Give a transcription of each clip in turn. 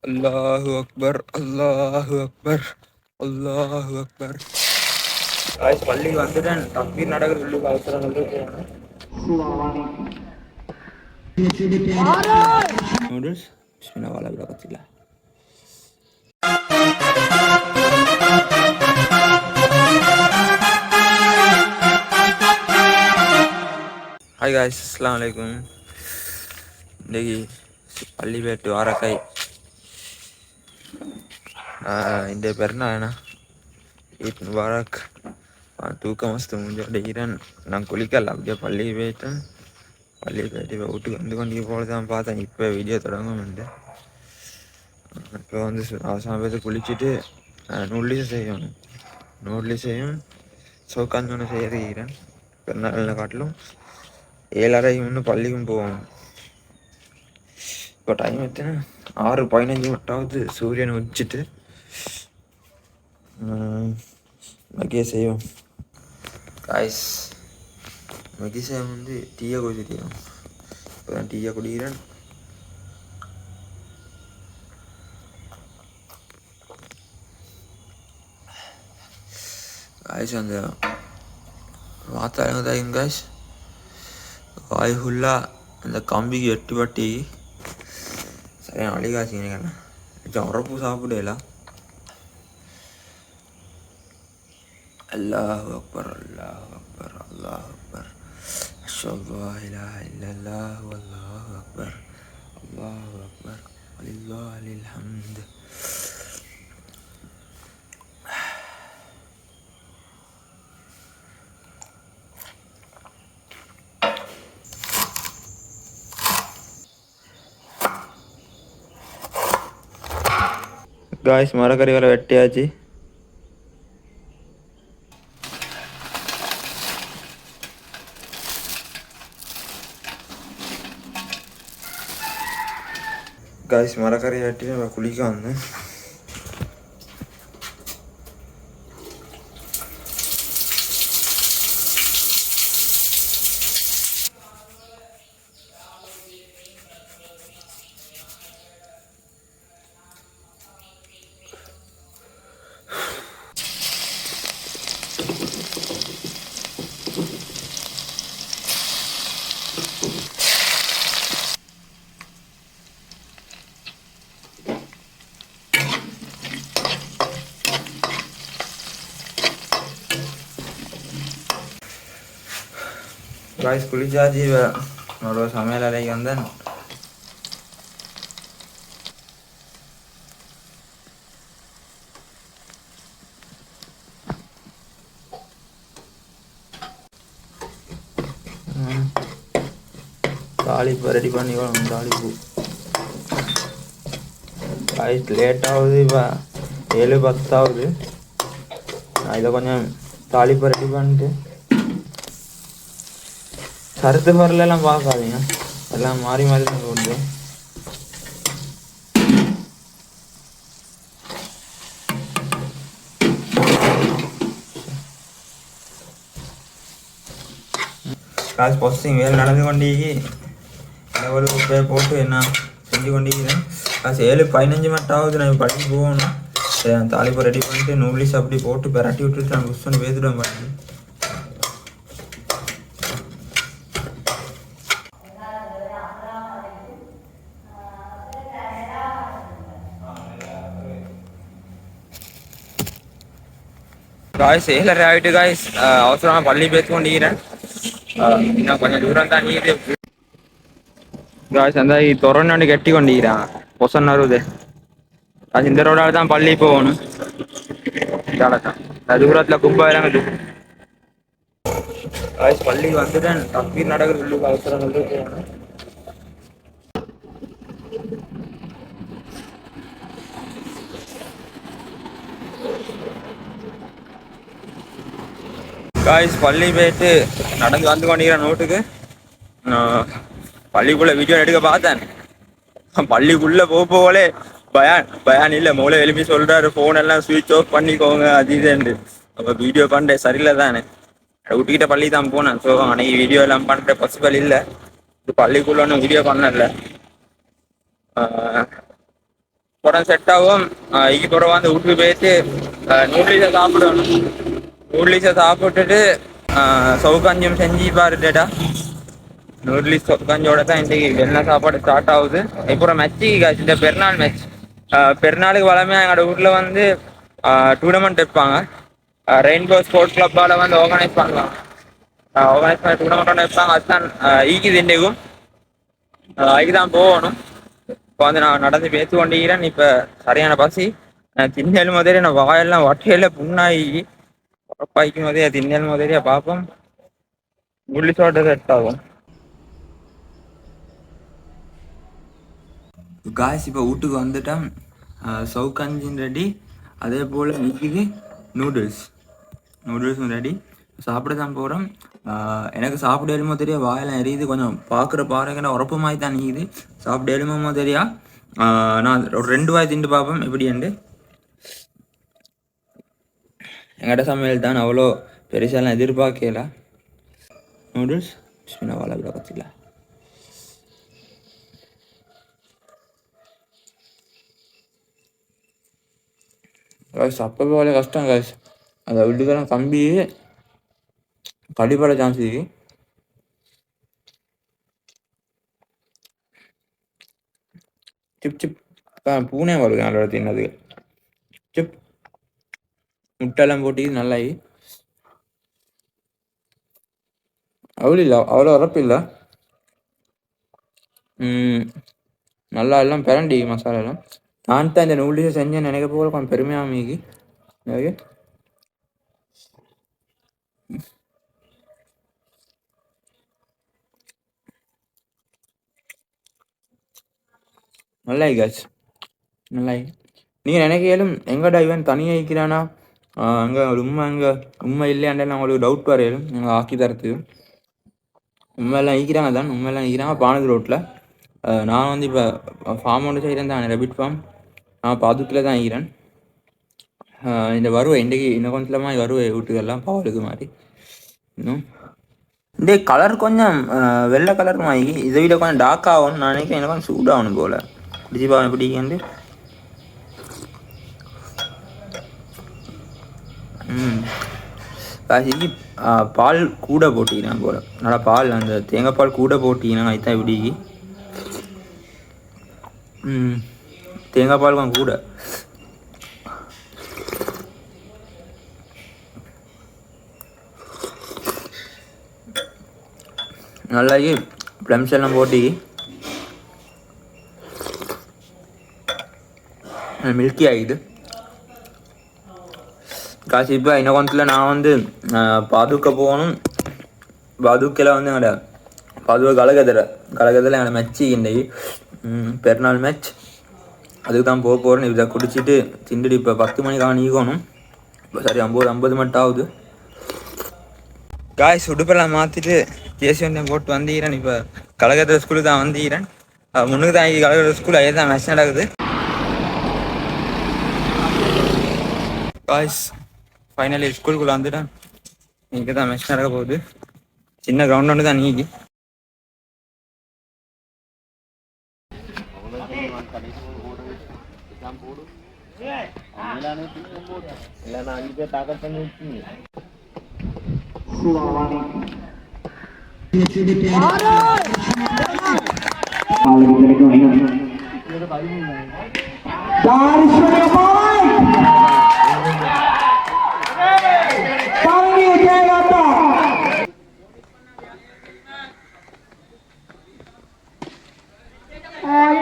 அல்லாஹு அக்பர், அல்லாஹு அக்பர், அல்லாஹு அக்பர். காய்ஸ் பள்ளிக்கு வந்துட்டேன். தக்பீர் நடக்குது. உள்ளுக்கு அவசரம் வந்து போகணும். நூடுல்ஸ் பிஸ்மில்லா வாலா பரக்கத்தில்லா. ஹாய் காய்ஸ், அஸ்ஸலாமு அலைக்கும். இன்றைக்கி பள்ளி பேட்டு வாரக்காய் இந்த பெருநாள்ண்ணா ஈத் முபாரக். தூக்கம் மஸ்து முடிஞ்சோடைக்கிறேன். நான் குளிக்கல, அப்படியே பள்ளி போயிட்டேன். பள்ளி போயிட்டு இப்போ வீட்டுக்கு வந்து கொண்டு போலதான் பார்த்தேன். இப்போ வீடியோ தொடங்கும் வந்து இப்போ வந்து அவசரம் குளிச்சுட்டு நூடுல்ஸும் செய்யணும். நூடுல்ஸையும் சோக்காஞ்சோன்னு செய்கிறேன். பெருநாளில் காட்டிலும் 7:30 முன்னு பள்ளிக்கும் போகணும். இப்போ டைம் எத்தனை 6:15 மட்டாவது சூரியனை வச்சுட்டு மக்கிய செய்வோம். காய்ஸ் மக்கிய செய்வோம் வந்து டீயை குடிச்சிட்டோம். இப்போ தான் டீயை குடிக்கிறேன். காய்ஸ் அந்த வார்த்தை தான் காய்ஸ் வாய் ஃபுல்லாக அந்த கம்பிக்கு 8 பட்டி சரியான வழி காய்ச்சிங்கண்ணா. உரப்பு சாப்பிடலாம். அல்லாஹு அக்பர், அல்லாஹு அக்பர், அல்லாஹு அக்பர், அஷ்ஹது அல்லா இலாஹ இல்லல்லாஹ் வல்லாஹு அக்பர், அல்லாஹு அக்பர், வலில்லாஹில் ஹம்து. காய்ஸ் மரக்கறி வேலை வெட்டியாச்சு. காய்ஸ் மரக்கறி வெட்டி நம்ம குளிக்க வந்தேன். காய்ஸ் குளிச்சாச்சு. என்னோட சமையல் அறைக்கு வந்தேன். தாளிப்பு ரெடி பண்ணிக்கணும். தாளிப்பு காய்ஸ் லேட் ஆகுது. இப்போ 7:10 ஆகுது. நான் இதை கொஞ்சம் தாளிப்பு ரெடி பண்ணிட்டு கருத்து பரலாம் பார்க்காதீங்க, எல்லாம் மாறி மாறி தான் உண்டு. காசு ப்ரொசஸிங் வேலை நடந்து கொண்டீங்க. ஒரு போட்டு என்ன செஞ்சு கொண்டிருக்கிறேன். காசு 7:15 மட்டும் ஆகுது. நான் படிக்க போகணும். தாளிப்பு ரெடி பண்ணிட்டு நூடுல்ஸ் அப்படி போட்டு பெரட்டி விட்டுட்டு நான் புஷ் பண்ணி பேத்துட்டேன். பண்ணி காய்ஸ் 7:30 ஆகிட்டு. காய்ஸ் அவசரமாக பள்ளி பேத்து கொண்டிருக்கிறேன். இன்னும் கொஞ்சம் தூரம் தான் நீர். காய்ஸ் அந்த தொரண்டு கட்டி கொண்டிருக்கிறான். பொசன் வருது. அது இந்த ரோடால தான் பள்ளி போகணும். தூரத்தில் குப்பை இறங்குது. காய்ஸ் பள்ளிக்கு வந்துட்டேன். தக்பீர் நடக்குது. உள்ளுக்கு அவசரம் வந்து போகணும். காய்ஸ் பள்ளி போயிட்டு நடந்து வந்து கொண்டிருக்கிறேன் நோட்டுக்கு. பள்ளிக்குள்ள வீடியோ எடுக்க பார்த்தேன். பள்ளிக்குள்ள போகலே பயான் இல்லை. மூளை எழுப்பி சொல்றாரு ஃபோன் எல்லாம் சுவிட்ச் ஆஃப் பண்ணிக்கோங்க அது இதுன்னு. அப்போ வீடியோ பண்ணுறேன் சரியில்லை தானே. விட்டுக்கிட்ட பள்ளி தான் போனேன். ஸோ அன்னைக்கு வீடியோ எல்லாம் பண்ணுற பாசிபிள் இல்லை. இது பள்ளிக்குள்ள ஒன்றும் வீடியோ பண்ணல. உடனே செட் ஆகும். இதுக்கு பிறகு வந்து வீட்டுக்கு போயிட்டு நூடுல்ஸை சாப்பிடணும். நூடுல்ஸை சாப்பிட்டுட்டு சவுகாஞ்சியம் செஞ்சு பாருடா. நூடுல்ஸ் சவுகாஞ்சியோட தான் இன்றைக்கி என்ன சாப்பாடு ஸ்டார்ட் ஆகுது. இப்போ மெச்சு இந்த பெருநாள் மேட்ச். பெருநாளுக்கு வளமையாக எங்களோட ஊரில் வந்து டூர்னமெண்ட் வைப்பாங்க. ரெயின்போ ஸ்போர்ட்ஸ் கிளப்பால் வந்து ஆர்கனைஸ் பண்ணலாம். ஆர்கனைஸ் பண்ண டூர்னமெண்ட் ஒன்று வைப்பாங்க. அதுதான் ஈக்குது இன்றைக்கும். அதுக்கு தான் போகணும். இப்போ வந்து நான் நடந்து பேசி கொண்டிருக்கிறேன். இப்போ சரியான பசி. திண்ணல் முதலே நான் வாயெல்லாம் வட்டையில் புண்ணாகி உறப்பாய்க்கும் போதே திண்ணல் முதலியா பார்ப்போம். முள்ளிச்சோட்ட செட் ஆகும். காய்ஸ் இப்போ வீட்டுக்கு வந்துட்டேன். சவுக்கஞ்சின் ரெடி. அதே போல் நிற்கிது நூடுல்ஸும் ரெடி. சாப்பிட தான் போகிறோம். எனக்கு சாப்பிட எழுமோ தெரியா வாயெல்லாம் எரியுது. கொஞ்சம் பார்க்குற பாருங்கன்னா உரப்பு மாதிரி தான் நிற்கிது. சாப்பிட எழுமோ தெரியா. நான் ஒரு 2 வாய் திண்டு பார்ப்போம் எப்படின்ட்டு. எங்கள்கிட்ட சமையல் தான் அவ்வளோ பெருசாலாம் எதிர்பார்க்கல. நூடுல்ஸ் சின்ன வாழை விட கற்றுக்கலாம். காய்ஸ் அப்போ அவ்வளோ கஷ்டம் காய்ஸ். அதை விட்டுக்கெல்லாம் கம்பி கடிப்பட சான்ஸ் இருக்கு. சிப் சிப் பூனே வருது நல்ல தின்னது. சிப் முட்டையெல்லாம் போட்டி நல்லா அவ்வளோ இல்லை, அவ்வளோ உரப்பு இல்லை. நல்லா எல்லாம் பிரண்டி மசாலா எல்லாம். நான் தான் இந்த நூடுல்ஸை செஞ்சேன் நினைக்க போல கொஞ்சம் பெருமையாக மீகி. நல்லா காய்ஸ் நல்லா. நீங்கள் நினைக்கலும் எங்கடா இவன் தனியாக இருக்கிறானா, அங்கே உண்மை இல்லையாண்டா உங்களுக்கு டவுட் வரையிலும் நாங்கள் ஆக்கி தரத்துக்கு. உண்மையெல்லாம் ஈக்கிறாங்க தான், உண்மையெல்லாம் ஈக்கிறாங்க பானது ரோட்டில். நான் வந்து இப்போ ஃபார்ம் ஒன்று செய்கிறேன் தான், ரெபிட் ஃபார்ம். நான் இப்போ அதுக்குள்ளே தான் ஈக்கிறேன். இந்த வருவேன் இன்றைக்கி இன்னும் கொஞ்சமாக வருவேன் வீட்டுக்கெல்லாம் பாவலுக்கு மாதிரி. இன்னும் இந்த கலர் கொஞ்சம் வெள்ளை கலர் மாதிரி, இதை விட கொஞ்சம் டார்க் ஆகணும். நான் நினைக்கிறேன் எனக்கு கொஞ்சம் சூடாகணும் போல். டிஜிபாவனை பிடிக்கண்டு காசிக்கு பால் கூட போட்டிக்கிறேன் போல். நல்லா பால் அந்த தேங்காய் பால் கூட போட்டிங்கன்னா அதுதான் இப்படி. தேங்காய் பால் கொஞ்சம் கூட. நல்லாக்கி ப்ளம்ஸ் எல்லாம் போட்டி மில்கி ஆகிடுது காசு. இப்போ இன்னும் கொஞ்சத்தில் நான் வந்து பாதுக்க போகணும். பாதுக்கையில் வந்து எங்களோட பாதுகா கலகதில் எங்களோட மெச்சு இன்றைக்கி பெருநாள் மேட்ச். அதுக்கு தான் போக போகிறேன். இதை குடிச்சிட்டு திண்டுட்டு இப்போ 10 மணிக்காக நீக்கணும். இப்போ சரி 50 மட்டும் ஆகுது. காய்ஸ் உடுப்பெல்லாம் மாற்றிட்டு ஜேசி வண்டியை போட்டு வந்தீரன். இப்போ கலகத்திர ஸ்கூலுக்கு தான் வந்தீரன். முன்னுக்கு தான் கலகத்திர ஸ்கூல் அதே தான் மேட்ச் நடக்குது. காய்ஸ் ஃபைனலி ஸ்கூலுக்குள்ளே வந்துட்டேன். இங்கே தான் மேட்ச் நடக்க போகுது. சின்ன கிரவுண்ட் ஒன்று தான் நீக்கி.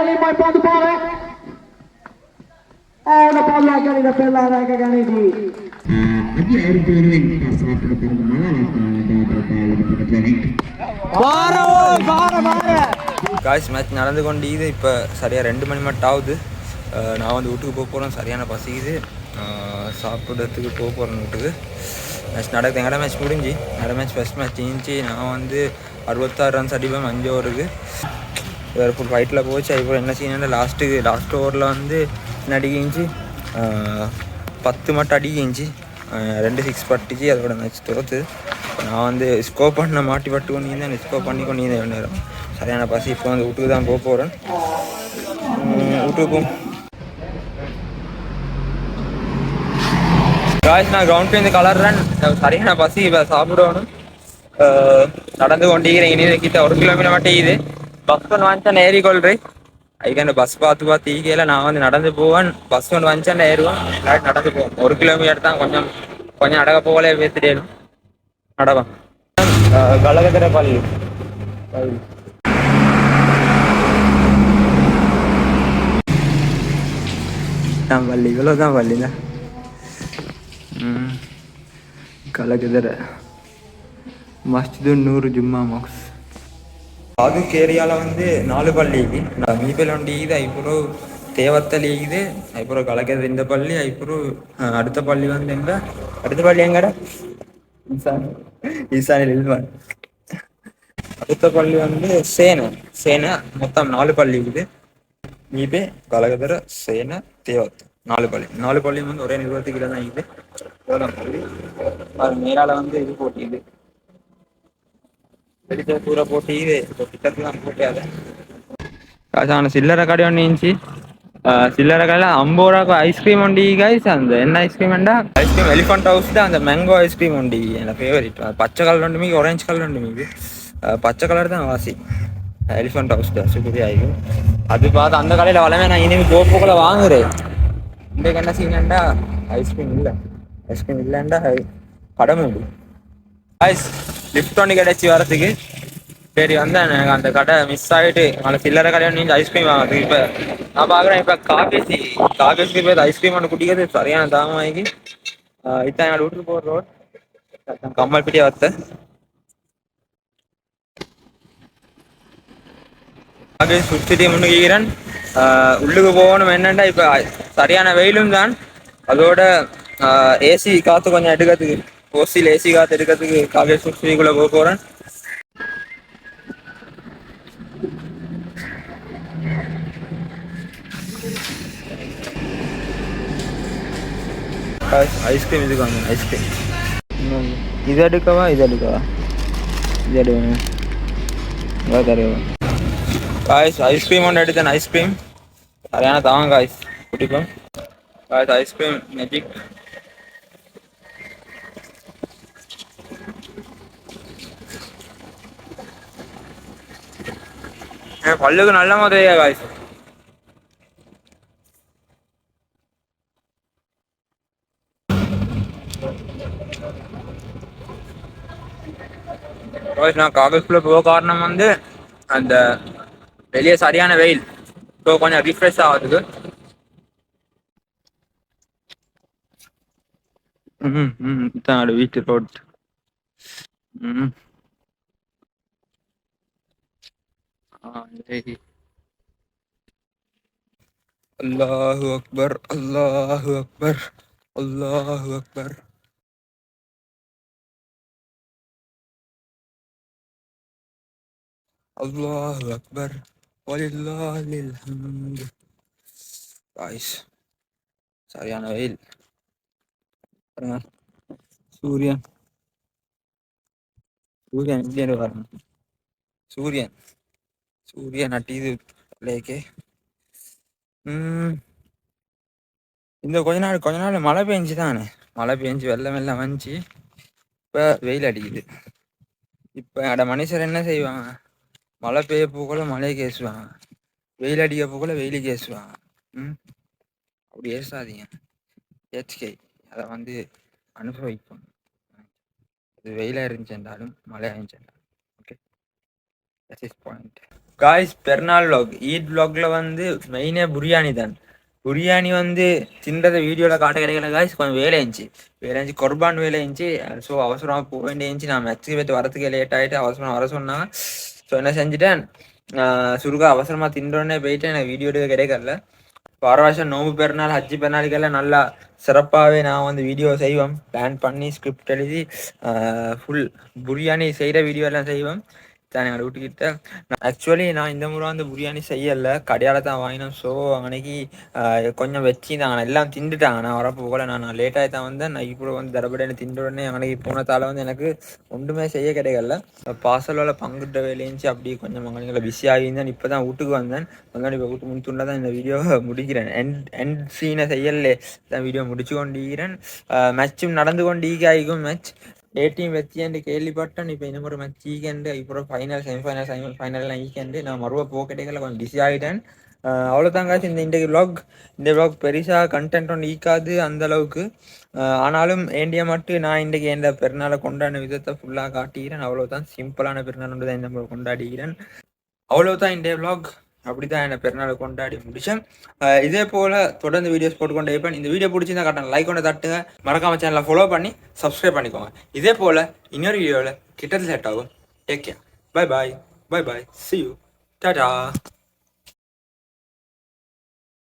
Ele vai para o bola. Ada bola kali dah pela raga kali ni. Lagi air turun pasal perkara mana? Guys match நடந்து கொண்டிது. இப்போ சரியாக 2 மணி மட்டும் ஆகுது. நான் வந்து வீட்டுக்கு போக போகிறேன். சரியான பசிக்குது. சாப்பிட்றதுக்கு போக போகிறேன் வீட்டுக்கு. மேட்ச் நடக்குது. எங்கட மேட்ச் முடிஞ்சு ஃபஸ்ட் மேட்ச் இருந்துச்சு. நான் வந்து 66 ரன்ஸ் அடிப்பேன் 5 ஓவருக்கு. வேறு ஃபுல் ஃபைட்டில் போச்சு. அதுக்கப்புறம் என்ன செய்யணும்னா லாஸ்ட் ஓவரில் வந்து என்ன அடிக்கிச்சு 10 மட்டும் அடிக்கிச்சு. 2 6 பட்டுச்சு. அதோட மேட்ச் தோற்று. நான் வந்து ஸ்கோப் பண்ண மாட்டி பட்டு கொண்டிருந்தேன். ஸ்கோப் பண்ணி கொண்டிருந்தேன் நேரம். சரியான பசி. இப்போ வந்து வீட்டுக்கு தான் போக போகிறேன். வீட்டுக்கு காய்ஸ் நான் கிரவுண்ட் போய் இந்த கலர்றேன் சரியான பசி இப்போ சாப்பிடணும். நடந்து கொண்டிருக்கிறேன். இனி கிட்ட 1 கிலோமீட்டர் மட்டும் இது பஸ் ஒன்று வந்துச்சா ஏறிக்கொள்றேன். அதுக்கு பஸ் பார்த்து ஈகையில நான் வந்து நடந்து போவேன். பஸ் ஒன்று வந்துச்சா ஏறுவேன். நடந்து போவேன். 1 கிலோமீட்டர் தான். கொஞ்சம் கொஞ்சம் நடக்க போகலே பேசிட்டேன் நடவேன். கலகத்திர பள்ளி தான் பள்ளி இவ்வளோதான் பள்ளிதான். கலகத்திர மஸ்ஜிது நூறு ஜும்மா மாக்ஸ் அதுக்கு ஏரியாவில் வந்து 4 பள்ளி மீபல் ஒண்டி இது ஐப்புறம் தேவத்தல் இது ஐப்புறம் கலக்கிறது இந்த பள்ளி ஐப்புறம் அடுத்த பள்ளி வந்து எங்க அடுத்த பள்ளி எங்கட ஈசானில் இல்வான். அடுத்த பள்ளி வந்து சேனை மொத்தம் 4 பள்ளி இது. மீபே கலகதர சேனை தேவத் 4 பள்ளி வந்து ஒரே நிறுவனத்துக்கு தான் இது. பள்ளி மேலால வந்து இது போட்டியுது வெளிச்ச தூர போட்டு இது கிட்டத்துலாம் போட்டியாத காசான சில்லறை கடை ஒன்று இருந்துச்சு. சில்லறை கடையில் 50 ரூபாய்க்கு ஐஸ்கிரீம் உண்டி கைஸ். அந்த என்ன ஐஸ்கிரீம் வேண்டா ஐஸ்கிரீம் எலிஃபண்ட் ஹவுஸ் தான். அந்த மேங்கோ ஐஸ்கிரீம் உண்டி எனக்கு ஃபேவரட். பச்சை கலர் உண்டு மீது ஆரஞ்சு கலர் உண்டு மீது பச்சை கலர் தான் வாசி. எலிஃபண்ட் ஹவுஸ் தான் சூப்பரியா ஆகிடும். அது பார்த்து அந்த கடையில் வளமே நான் இனிமேல் கோப்புக்குள்ள வாங்குறேன். இன்றைக்கு என்ன செய்யணுண்டா ஐஸ்கிரீம் இல்லைண்டா கடை மூடு ஐஸ் லிஃப்ட் ஒன்று கிடைச்சி வரதுக்கு. சரி வந்தேன். எனக்கு அந்த கடை மிஸ் ஆகிட்டு அந்த சில்லறை கடையை நீங்க ஐஸ்கிரீம் வாங்குறதுக்கு இப்போ நான் பார்க்குறேன். இப்போ காகேஜுக்கு போய் ஐஸ்கிரீம் ஒன்று குடிக்கிறது சரியான தாகம் வாங்கி இத்தான் என்னோட வீட்டுக்கு போகிற ரோட் கம்மல்பட்டியா வத்த காகேஜ் சுற்றிட்டு முன்னுக்கிறேன். உள்ளுக்கு போகணும் என்னண்டா இப்போ சரியான வெயிலும் தான். அதோட ஏசி காற்று கொஞ்சம் எடுக்கிறதுக்கு ஓசியில் ஏசி காற்று எடுக்கிறதுக்கு காகேஜ் சுற்றிக்குள்ளே போக போகிறேன். ஐஸ்கிரீம் இதுக்கு வாங்க ஐஸ்கிரீம். இது எடுக்கவா இது எடுக்கவா இது எடுவேன் காய்ஸ். ஐஸ்கிரீம் ஒன்று எடுத்தேன். ஐஸ்கிரீம் சரியான தாங்க காய்ஸ் குட்டிப்போம் காய்ஸ். ஐஸ்கிரீம் மேஜிக் பல்லுக்கு நல்ல மாதிரியா காய்ஸ். நான் காகேஜ்குள்ள போக காரணம் வந்து அந்த வெளியே சரியான வெயில். ஸோ கொஞ்சம் ரிஃப்ரெஷ் ஆகுதுக்கு. இதான் வீட்டு ரோட். அல்லாஹு அக்பர் அல்லாஹு அக்பர் அல்லாஹு அக்பர். அல்லாஹு அக்பர் வலில்லாஹில் ஹம்து. காய்ஸ் சரியான வெயில். சூரியன் இப்படி வரணும். சூரியன் அட்டிது லேக்கே. இந்த கொஞ்ச நாள் மழை பெஞ்சு தானே. மழை பெஞ்சு வெள்ளம் வந்துச்சு. இப்போ வெயில் அடிக்குது. இப்போ அட மனுஷர் என்ன செய்வாங்க? மழை பெய்ய போகல மழையை கேசுவாங்க, வெயில் அடிக்க போகல வெயிலுக்கு கேசுவாங்க. அப்படி ஏசாதீங்க. ஏற்றுக்கை அதை வந்து அனுபவிப்போம். அது வெயிலாக இருந்துச்சுன்றாலும் மழையாக இருந்துச்சுன்றாலும். Okay, that is point. Guys பெருநாள் விளாக் ஈத் விளாக்ல வந்து மெயினே பிரியாணி தான். பிரியாணி வந்து தின்றதை வீடியோவில் காட்ட கிடைக்கல காய்ஸ். கொஞ்சம் வேலை இருந்துச்சு குர்பான் வேலை இருந்துச்சு. ஸோ அவசரமாக போக வேண்டியிருந்துச்சு. நான் மெக்ஸி வச்சு வரத்துக்கு லேட் ஆகிட்டு அவசரமாக வர சொன்னாங்க. ஸோ என்ன செஞ்சுட்டேன், சுருக்கா அவசரமாக தின்றோடனே போயிட்டு எனக்கு வீடியோ எடுக்க கிடைக்கல. வார வருஷம் நோம்பு பெருநாள் ஹஜ்ஜி பெருநாளுக்கெல்லாம் நல்லா சிறப்பாகவே நான் வந்து வீடியோ செய்வோம். பிளான் பண்ணி ஸ்கிரிப்ட் எழுதி ஃபுல் பிரியாணி செய்கிற வீடியோ எல்லாம் செய்வோம். தானே எங்கள் வீட்டுக்கிட்ட. ஆக்சுவலி நான் இந்த முறை வந்து பிரியாணி செய்யலை, கடையால் தான் வாங்கினோம். ஸோ அன்னைக்கு கொஞ்சம் வச்சுருந்தாங்க, எல்லாம் திண்டுட்டாங்க. நான் வரப்போ போல் நான் லேட்டாக தான் வந்தேன். நான் இப்போ வந்து தரப்படி திண்டு உடனே அன்னைக்கு போனதால் வந்து எனக்கு ஒன்றுமே செய்ய கிடைக்கல. பார்சலோட பங்குட்ட வேலையிச்சு அப்படி கொஞ்சம் அங்கே பிஸி ஆகியிருந்தேன். இப்போ தான் வீட்டுக்கு வந்தேன். இப்போ வீட்டு முன்துண்டா தான் இந்த வீடியோவை முடிக்கிறேன். எண்ட் சீனை செய்யலே தான் வீடியோ முடிச்சு கொண்டிருக்கிறேன். மேட்சும் நடந்து கொண்டிருக்கும். மேட்ச் டேட்டையும் வச்சு கேள்விப்பட்டேன். இப்போ இன்னும் ஒரு மேட்ச் ஈகண்டு, இப்போ ஃபைனல் செமிஃபைனல்லாம் ஈகண்டு. நான் மறுவ போக்கெட்டுகளை கொஞ்சம் பிஸி ஆகிட்டேன். அவ்வளோதாங்க இந்த விளாக் பெருசாக கண்டென்ட் ஒன்று ஈக்காது அந்தளவுக்கு. ஆனாலும் ஏண்டிய மட்டும் நான் இன்றைக்கி எந்த பெருநாளை கொண்டாடின விதத்தை ஃபுல்லாக காட்டிக்கிறேன். அவ்வளோதான், சிம்பிளான பெருநாள் ஒன்று தான் இந்த கொண்டாடிக்கிறேன். அவ்வளோதான் இந்த விளாக். அப்படி தான் என்னை பெருநாளை கொண்டாடி முடித்தேன். இதே போல் தொடர்ந்து வீடியோஸ் போட்டுக்கொண்டே இருப்பேன். இந்த வீடியோ பிடிச்சிருந்தா கரெக்டாக லைக் கொண்டு தட்டுங்க, மறக்காம சேனலை ஃபாலோ பண்ணி சப்ஸ்கிரைப் பண்ணிக்கோங்க. இதே போல் இன்னொரு வீடியோவில் கிட்டத்தட்ட செட் ஆகும். Take care, bye bye, see you, Tata.